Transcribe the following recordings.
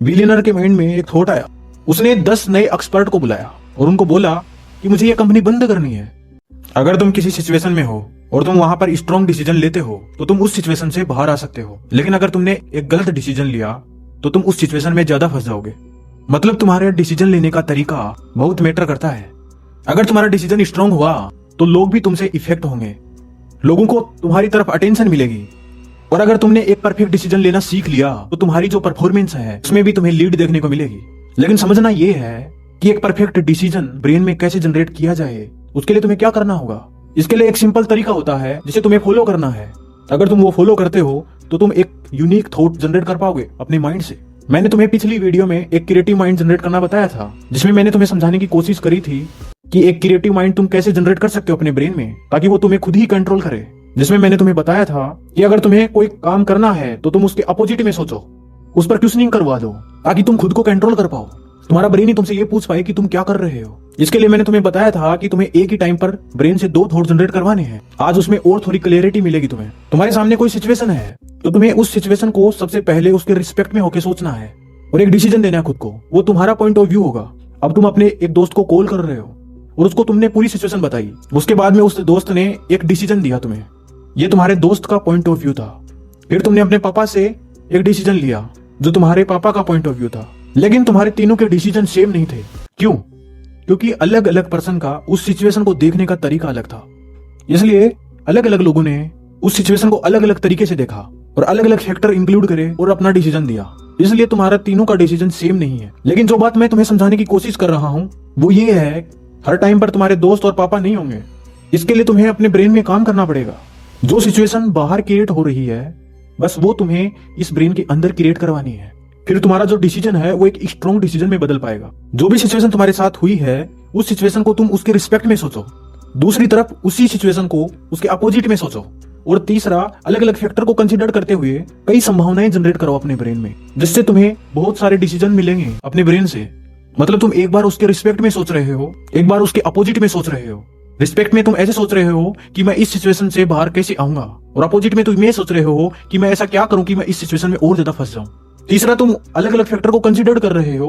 Billionaire के mind में एक थॉट आया। उसने 10 नए एक्सपर्ट को बुलाया और उनको बोला कि मुझे ये कंपनी बंद करनी है। अगर तुम किसी सिचुएशन में हो और तुम वहां पर स्ट्रॉन्ग डिसीजन लेते हो तो तुम उस सिचुएशन से बाहर आ सकते हो, लेकिन अगर तुमने एक गलत डिसीजन लिया तो तुम उस सिचुएशन में ज्यादा फंस जाओगे। मतलब तुम्हारे डिसीजन लेने का तरीका बहुत मैटर करता है। अगर तुम्हारा डिसीजन स्ट्रांग हुआ तो लोग भी तुमसे इफेक्ट होंगे, लोगों को तुम्हारी तरफ अटेंशन मिलेगी। और अगर तुमने एक परफेक्ट डिसीजन लेना सीख लिया तो तुम्हारी जो परफॉर्मेंस है उसमें भी तुम्हें लीड देखने को मिलेगी। लेकिन समझना यह है कि एक परफेक्ट डिसीजन ब्रेन में कैसे जनरेट किया जाए, उसके लिए तुम्हें क्या करना होगा। इसके लिए एक सिंपल तरीका होता है जिसे तुम्हें फॉलो करना है। अगर तुम वो फॉलो करते हो तो तुम एक यूनिक थॉट जनरेट कर पाओगे अपने माइंड से। मैंने तुम्हें पिछली वीडियो में एक क्रिएटिव माइंड जनरेट करना बताया था, जिसमें मैंने तुम्हें समझाने की कोशिश करी थी कि एक क्रिएटिव माइंड तुम कैसे जनरेट कर सकते हो अपने ब्रेन में ताकि वो तुम्हें खुद ही कंट्रोल करे। जिसमें मैंने तुम्हें बताया था कि अगर तुम्हें कोई काम करना है तो तुम उसके अपोजिट में सोचो, उस पर क्वेश्चनिंग करवा दो ताकि तुम खुद को कंट्रोल कर पाओ। तुम्हारा ब्रेन ही तुमसे ये पूछ पाए कि तुम क्या कर रहे हो। इसके लिए मैंने तुम्हें बताया था कि तुम्हें एक ही टाइम पर ब्रेन से 2 थॉट जनरेट करवाने हैं। आज उसमें और थोड़ी क्लियरिटी मिलेगी तुम्हें। तुम्हारे सामने कोई सिचुएशन है तो तुम्हें उस सिचुएशन को सबसे पहले उसके रिस्पेक्ट में होकर सोचना है और एक डिसीजन देना है खुद को। वो तुम्हारा पॉइंट ऑफ व्यू होगा। अब तुम अपने एक दोस्त को कॉल कर रहे हो और उसको तुमने पूरी सिचुएशन बताई। उसके बाद में उस दोस्त ने एक डिसीजन दिया तुम्हें, ये तुम्हारे दोस्त का पॉइंट ऑफ व्यू था। फिर तुमने अपने पापा से एक डिसीजन लिया जो तुम्हारे पापा का पॉइंट ऑफ व्यू था। लेकिन तुम्हारे तीनों के डिसीजन सेम नहीं थे। क्यों? क्योंकि अलग अलग पर्सन का उस सिचुएशन को देखने का तरीका अलग था। इसलिए अलग अलग लोगों ने उस सिचुएशन को अलग अलग तरीके से देखा और अलग अलग फैक्टर इंक्लूड करे और अपना डिसीजन दिया। इसलिए तुम्हारा तीनों का डिसीजन सेम नहीं है। लेकिन जो बात मैं तुम्हें समझाने की कोशिश कर रहा हूँ वो ये है, हर टाइम पर तुम्हारे दोस्त और पापा नहीं होंगे। इसके लिए तुम्हें अपने ब्रेन में काम करना पड़ेगा। जो सिचुएशन बाहर क्रिएट हो रही है बस वो तुम्हें इस ब्रेन के अंदर क्रिएट करवानी है। फिर तुम्हारा जो डिसीजन है वो एक स्ट्रॉन्ग डिसीजन में बदल पाएगा। जो भी सिचुएशन तुम्हारे साथ हुई है उस सिचुएशन को तुम उसके रिस्पेक्ट में सोचो, दूसरी तरफ उसी सिचुएशन को उसके अपोजिट में सोचो, और तीसरा अलग अलग फैक्टर को कंसीडर करते हुए कई संभावनाएं जनरेट करो अपने ब्रेन में, जिससे तुम्हें बहुत सारे डिसीजन मिलेंगे अपने ब्रेन से। मतलब तुम एक बार उसके रिस्पेक्ट में सोच रहे हो, एक बार उसके अपोजिट में सोच रहे हो। रिस्पेक्ट में तुम ऐसे सोच रहे हो कि मैं इस सिचुएशन से बाहर कैसे आऊंगा, और अपोजिट में तुम ये सोच रहे हो कि मैं ऐसा क्या करूं कि मैं इस सिचुएशन में और ज्यादा फंस जाऊं। तीसरा, तुम अलग अलग फैक्टर को कंसीडर कर रहे हो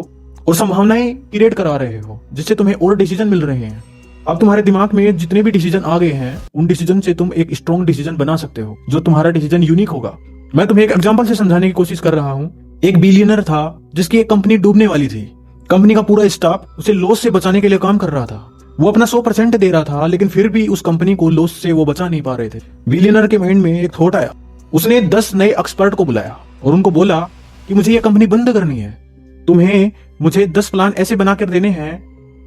और संभावनाएं क्रिएट करा रहे हो, जिससे तुम्हें और डिसीजन मिल रहे हैं। अब तुम्हारे दिमाग में जितने भी डिसीजन आ गए हैं उन डिसीजन से तुम एक स्ट्रॉन्ग डिसीजन बना सकते हो जो तुम्हारा डिसीजन यूनिक होगा। मैं तुम्हें एक एग्जांपल से समझाने की कोशिश कर रहा हूँ। एक बिलियनर था जिसकी एक कंपनी डूबने वाली थी। कंपनी का पूरा स्टाफ उसे लॉस से बचाने के लिए काम कर रहा था। वो अपना 100% दे रहा था, लेकिन फिर भी उस कंपनी को लॉस से वो बचा नहीं पा रहे थे। बिलियनर के माइंड में एक थॉट आया। उसने 10 नए एक्सपर्ट को बुलाया और उनको बोला कि मुझे ये कंपनी बंद करनी है। तुम्हें मुझे 10 प्लान ऐसे बनाकर देने हैं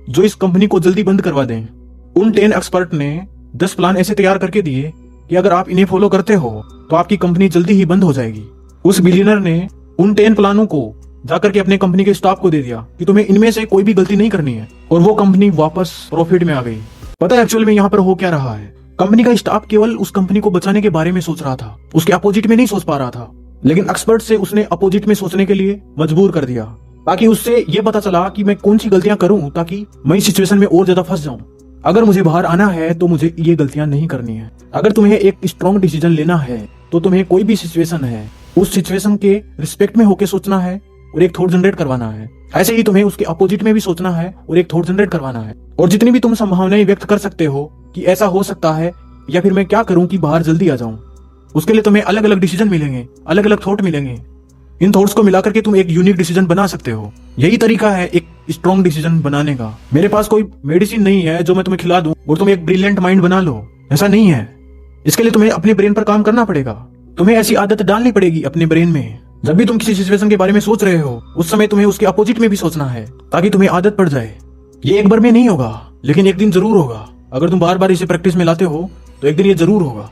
जो इस कंपनी को जल्दी बंद करवा दें। उन 10 एक्सपर्ट ने 10 प्लान ऐसे तैयार करके दिए कि अगर आप इन्हें फॉलो करते हो तो आपकी कंपनी जल्दी ही बंद हो जाएगी। उस बिलियनर ने उन 10 प्लानों को जाकर के अपने कंपनी के स्टाफ को दे दिया कि तुम्हें इनमें से कोई भी गलती नहीं करनी है, और वो कंपनी वापस प्रॉफिट में आ गई। पता है एक्चुअल में यहाँ पर हो क्या रहा है? कंपनी का स्टाफ केवल उस कंपनी को बचाने के बारे में सोच रहा था, उसके अपोजिट में नहीं सोच पा रहा था। लेकिन एक्सपर्ट से उसने अपोजिट में सोचने के लिए मजबूर कर दिया, ताकि उससे ये पता चला कि मैं कौन सी गलतियां करूं ताकि मैं इस सिचुएशन में और ज्यादा फंस जाऊं। अगर मुझे बाहर आना है तो मुझे ये गलतियां नहीं करनी है। अगर तुम्हें एक स्ट्रॉन्ग डिसीजन लेना है तो तुम्हें कोई भी सिचुएशन है उस सिचुएशन के रिस्पेक्ट में होकर सोचना है और एक थॉट जनरेट करवाना है। ऐसे ही तुम्हें उसके अपोजिट में भी सोचना है और एक थॉट जनरेट करवाना है। और जितनी भी तुम संभावनाएं व्यक्त कर सकते हो कि ऐसा हो सकता है या फिर मैं क्या करूं कि बाहर जल्दी आ जाऊं, उसके लिए तुम्हें अलग अलग डिसीजन मिलेंगे, अलग अलग थॉट मिलेंगे। इन थॉट्स को मिलाकर के तुम एक यूनिक डिसीजन बना सकते हो। यही तरीका है एक स्ट्रॉन्ग डिसीजन बनाने का। मेरे पास कोई मेडिसिन नहीं है जो मैं तुम्हें खिला दूं और तुम एक ब्रिलियंट माइंड बना लो, ऐसा नहीं है। इसके लिए तुम्हें अपने ब्रेन पर काम करना पड़ेगा। तुम्हें ऐसी आदत डालनी पड़ेगी अपने ब्रेन में, जब भी तुम किसी सिचुएशन के बारे में सोच रहे हो उस समय तुम्हें उसके अपोजिट में भी सोचना है, ताकि तुम्हें आदत पड़ जाए। ये एक बार में नहीं होगा, लेकिन एक दिन जरूर होगा। अगर तुम बार बार इसे प्रैक्टिस में लाते हो तो एक दिन ये जरूर होगा।